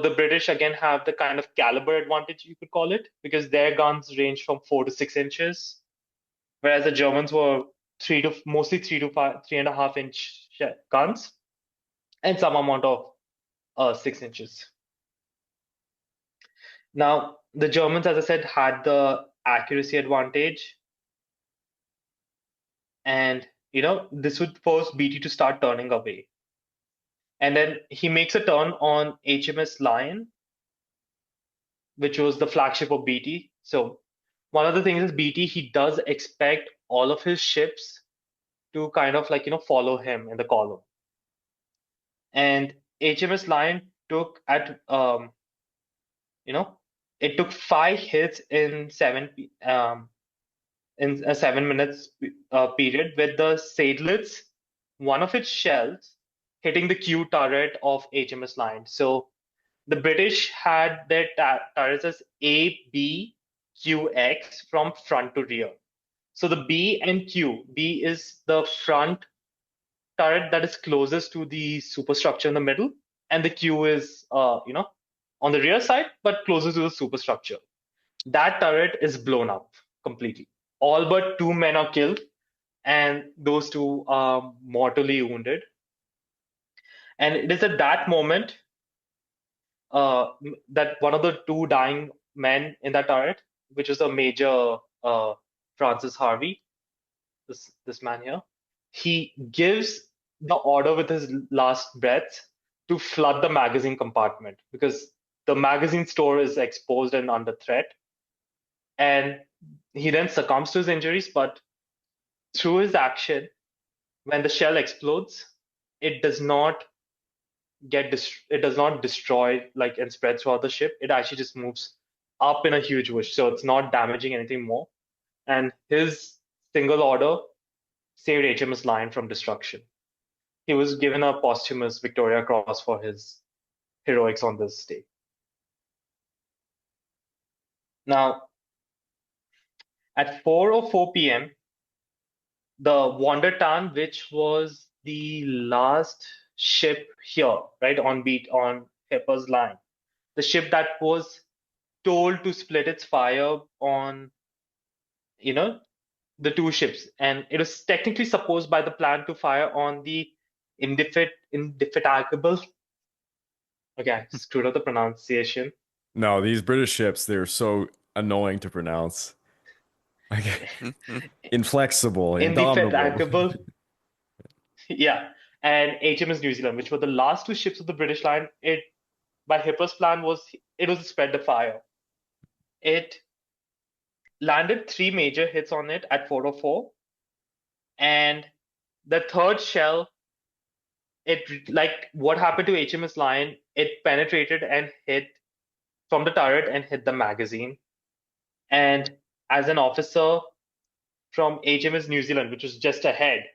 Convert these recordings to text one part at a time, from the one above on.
the British again have the kind of caliber advantage, you could call it, because their guns range from 4 to 6 inches, whereas the Germans were mostly 3 to 5, 3.5 inch guns, and some amount of 6 inches. Now, the Germans, as I said, had the accuracy advantage, and this would force BT to start turning away. And then he makes a turn on HMS Lion, which was the flagship of BT. So one of the things is BT, he does expect all of his ships to kind of follow him in the column. And HMS Lion took it took 5 hits in 7 minutes period, with the sadelets, one of its shells hitting the Q turret of HMS Lion. So the British had their turrets as A, B, Q, X from front to rear. So the B and Q, B is the front turret that is closest to the superstructure in the middle, and the Q is on the rear side but closest to the superstructure. That turret is blown up completely. All but 2 men are killed, and those 2 are mortally wounded. And it is at that moment that one of the 2 dying men in that turret, which is a Major Francis Harvey, this man here, he gives the order with his last breath to flood the magazine compartment, because the magazine store is exposed and under threat. And he then succumbs to his injuries, but through his action, when the shell explodes, it does not destroy and spread throughout the ship. It actually just moves up in a huge whoosh, so it's not damaging anything more. And his single order saved HMS Lion from destruction. He was given a posthumous Victoria Cross for his heroics on this day. Now, at 4:04 p.m., the Wonder Tan, which was the last ship here, right, on Hipper's line, the ship that was told to split its fire on, the 2 ships, and it was technically supposed by the plan to fire on the indefatigable. Okay, I screwed up the pronunciation. No, these British ships, they're so annoying to pronounce. Inflexible, indomitable. Indefatigable. Yeah, and HMS New Zealand, which were the last 2 ships of the British line. By Hipper's plan was to spread the fire. It landed 3 major hits on it at 4:04, and the third shell, what happened to HMS Lion, it penetrated and hit from the turret and hit the magazine. And as an officer from HMS New Zealand, which was just ahead,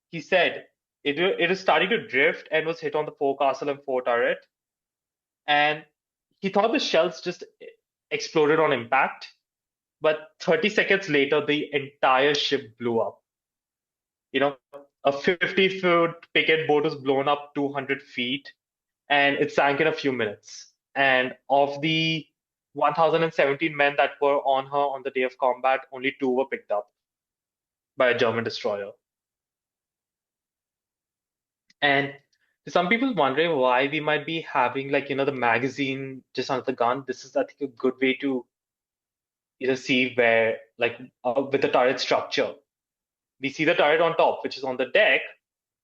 he said it was starting to drift and was hit on the forecastle and fore turret. And he thought the shells just exploded on impact. But 30 seconds later, the entire ship blew up. A 50-foot picket boat was blown up 200 feet, and it sank in a few minutes. And of the 1,017 men that were on her on the day of combat, only 2 were picked up by a German destroyer. And some people wondering why we might be having the magazine just under the gun. This is, I think, a good way to see where with the turret structure. We see the turret on top, which is on the deck,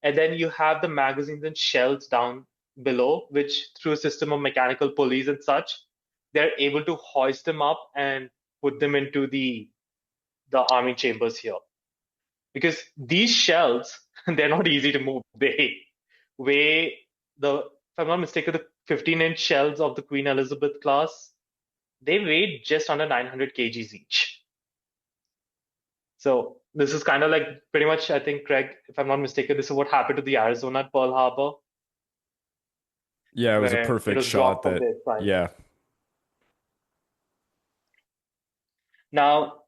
and then you have the magazines and shells down below, which through a system of mechanical pulleys and such, they're able to hoist them up and put them into the arming chambers here. Because these shells, they're not easy to move. They weigh if I'm not mistaken, the 15-inch shells of the Queen Elizabeth class, they weighed just under 900 kgs each. So this is kind of pretty much, I think, Craig, if I'm not mistaken, this is what happened to the Arizona at Pearl Harbor. Yeah, it was a perfect shot yeah. Now,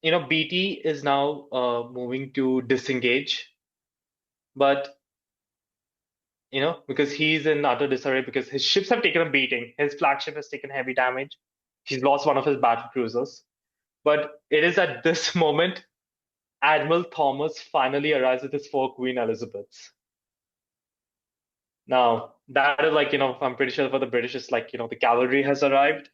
BT is now moving to disengage, but because he's in utter disarray because his ships have taken a beating. His flagship has taken heavy damage. He's lost one of his battle cruisers. But it is at this moment Admiral Thomas finally arrives with his four Queen Elizabeths. Now, that is like, I'm pretty sure for the British, it's like, the cavalry has arrived.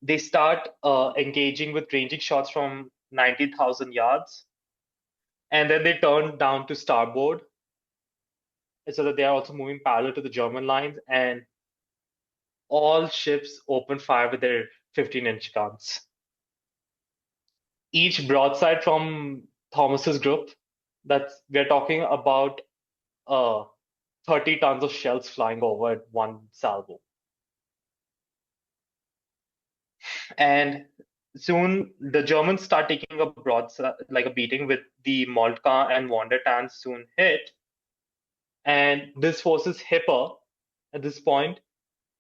They start engaging with ranging shots from 19,000 yards. And then they turn down to starboard so that they are also moving parallel to the German lines. And all ships open fire with their 15-inch guns. Each broadside from Thomas's group, we're talking about 30 tons of shells flying over at one salvo. And soon the Germans start taking a broadside, like a beating with the Moltke and Wondertan soon hit. And this forces Hipper at this point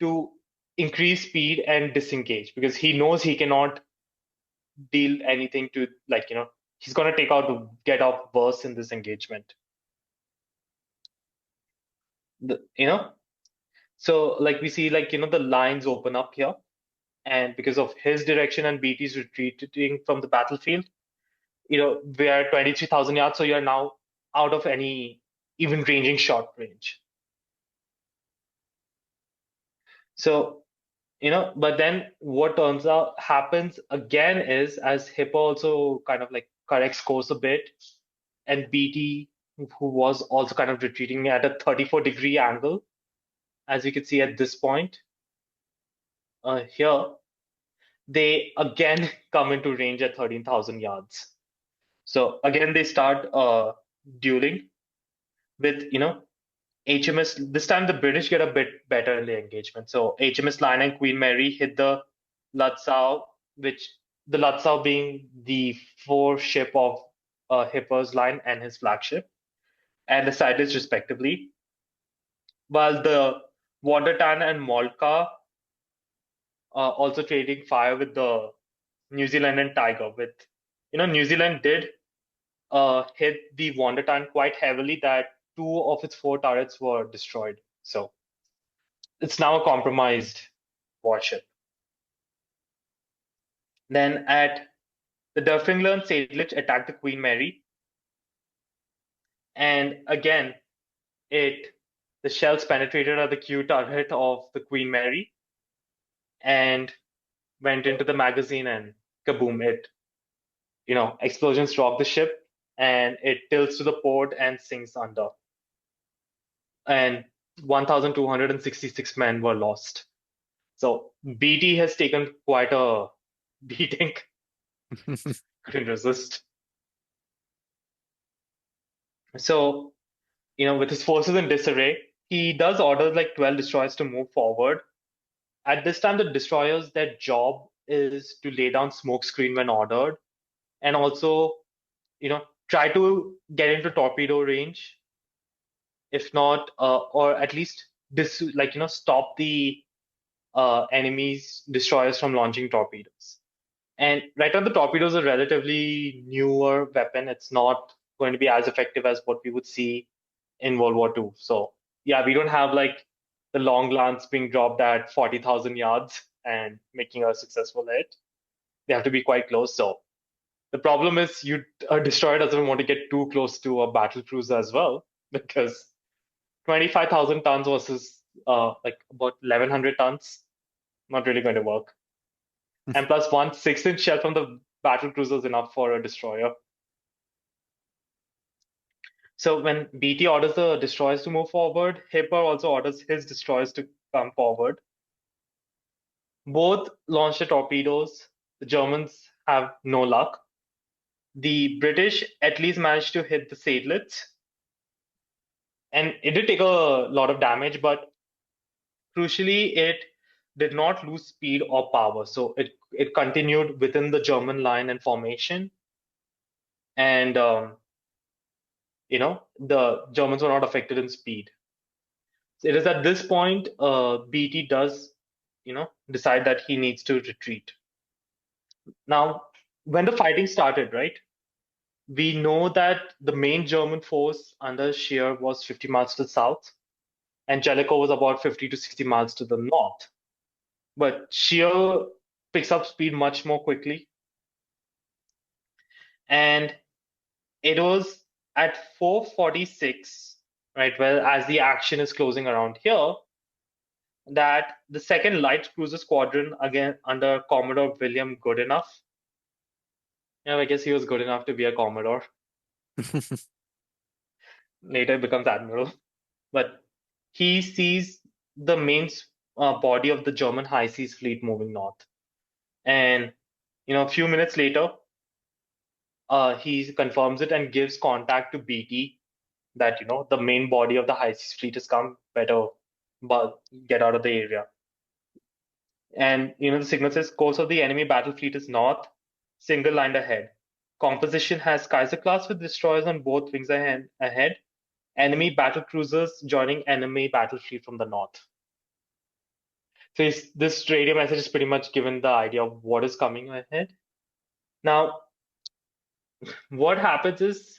to increase speed and disengage because he knows he cannot deal anything to, he's going to get out worse in this engagement. So we see the lines open up here. And because of his direction and BT's retreating from the battlefield, we are 23,000 yards, so you're now out of any even ranging shot range. So, but then what happens again is as Hippo also kind of corrects course a bit, and BT, who was also kind of retreating at a 34-degree angle, as you can see at this point here, they again come into range at 13,000 yards. So again, they start dueling with, HMS. This time the British get a bit better in the engagement. So HMS Lion and Queen Mary hit the Lutzow, which the Lutzow being the foreship of Hipper's line and his flagship, and the Sidlitz respectively. While the Wondertan and Moltke also trading fire with the New Zealand and Tiger. With New Zealand did hit the Wondertan quite heavily that 2 of its 4 turrets were destroyed. So it's now a compromised warship. Then at the Derfingler and Seydlitz attacked the Queen Mary. And again, the shells penetrated at the Q turret of the Queen Mary and went into the magazine, and kaboom, explosions rock the ship and it tilts to the port and sinks under. And 1,266 men were lost. So BT has taken quite a beating. Couldn't resist. So, with his forces in disarray, he does order 12 destroyers to move forward. At this time, the destroyers, their job is to lay down smoke screen when ordered, and also, try to get into torpedo range. If not, or at least stop the enemy's destroyers from launching torpedoes. And right now, the torpedo is a relatively newer weapon. It's not going to be as effective as what we would see in World War II. So yeah, we don't have the long lance being dropped at 40,000 yards and making a successful hit. They have to be quite close. So the problem is a destroyer doesn't want to get too close to a battle cruiser as well, because 25,000 tons versus about 1,100 tons, not really going to work. And plus 1 6-inch shell from the battle cruiser is enough for a destroyer. So when BT orders the destroyers to move forward, Hipper also orders his destroyers to come forward. Both launch the torpedoes. The Germans have no luck. The British at least managed to hit the Seydlitz. And it did take a lot of damage, but crucially, it did not lose speed or power. So it continued within the German line and formation. And, the Germans were not affected in speed. So it is at this point, BT does, decide that he needs to retreat. Now, when the fighting started, right? we know that the main German force under Scheer was 50 miles to the south, and Jellicoe was about 50 to 60 miles to the north. But Scheer picks up speed much more quickly, and it was at 4:46, right, well, as the action is closing around here, that the second light cruiser squadron, again under Commodore William Goodenough, I guess he was good enough to be a Commodore. Later becomes Admiral. But he sees the main body of the German high seas fleet moving north. And, a few minutes later, he confirms it and gives contact to BT that, the main body of the high seas fleet has come, better but get out of the area. And, the signal says course of the enemy battle fleet is north, single line ahead. Composition has Kaiser class with destroyers on both wings ahead. Enemy battle cruisers joining enemy battle fleet from the north. So this radio message is pretty much given the idea of what is coming ahead. Now, what happens is,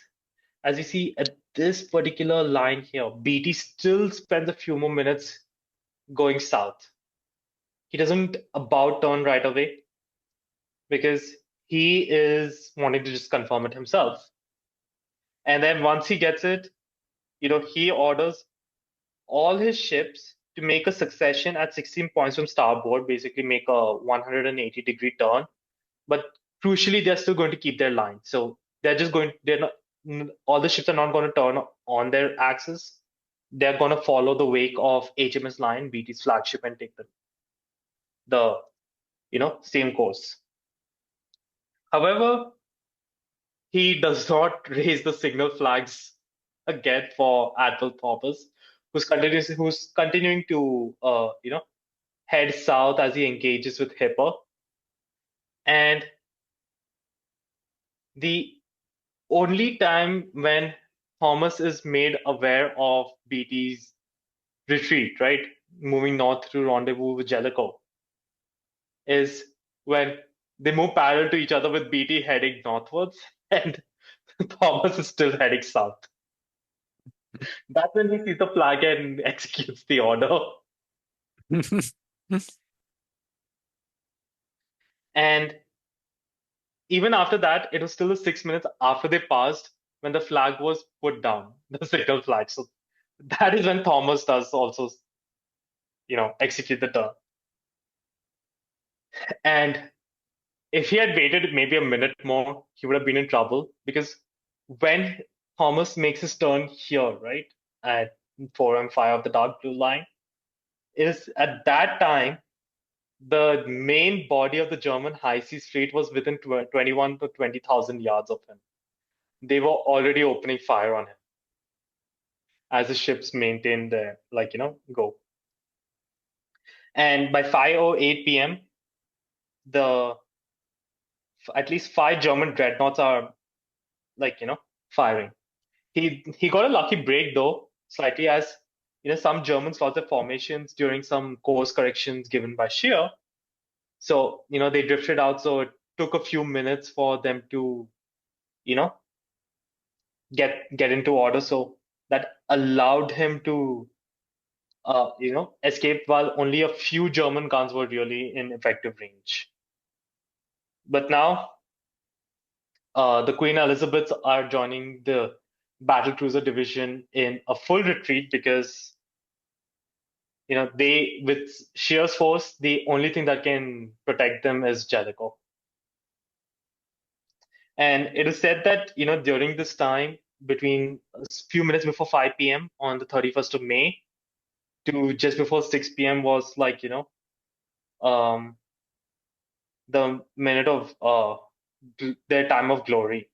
as you see at this particular line here, BT still spends a few more minutes going south. He doesn't about turn right away because he is wanting to just confirm it himself. And then once he gets it, he orders all his ships to make a succession at 16 points from starboard, basically make a 180-degree turn. But crucially, they're still going to keep their line. So they're not, all the ships are not going to turn on their axis. They're going to follow the wake of HMS Lion, BT's flagship, and take the same course. However, he does not raise the signal flags again for Admiral Thomas, who's continuing to head south as he engages with Hipper. And the only time when Thomas is made aware of BT's retreat, right, moving north to rendezvous with Jellicoe, is when they move parallel to each other with BT heading northwards and Thomas is still heading south. That's when he sees the flag and executes the order. And even after that, it was still 6 minutes after they passed when the flag was put down, the signal flag. So that is when Thomas does also, execute the turn. And if he had waited maybe a minute more, he would have been in trouble because when Thomas makes his turn here, right, at 4M5 of the dark blue line, is at that time the main body of the German high seas fleet was within 21 to 20,000 yards of him. They were already opening fire on him as the ships maintained their, go. And by 5:08 p.m., at least 5 German dreadnoughts are, firing. He got a lucky break though, slightly, as some Germans lost their formations during some course corrections given by Scheer. So they drifted out. So it took a few minutes for them to get into order. So that allowed him to escape while only a few German guns were really in effective range. But now the Queen Elizabeths are joining the battlecruiser division in a full retreat because they, with Scheer's force, the only thing that can protect them is Jellicoe. And it is said that during this time, between a few minutes before 5 p.m. on the 31st of May to just before 6 p.m. was the minute of their time of glory.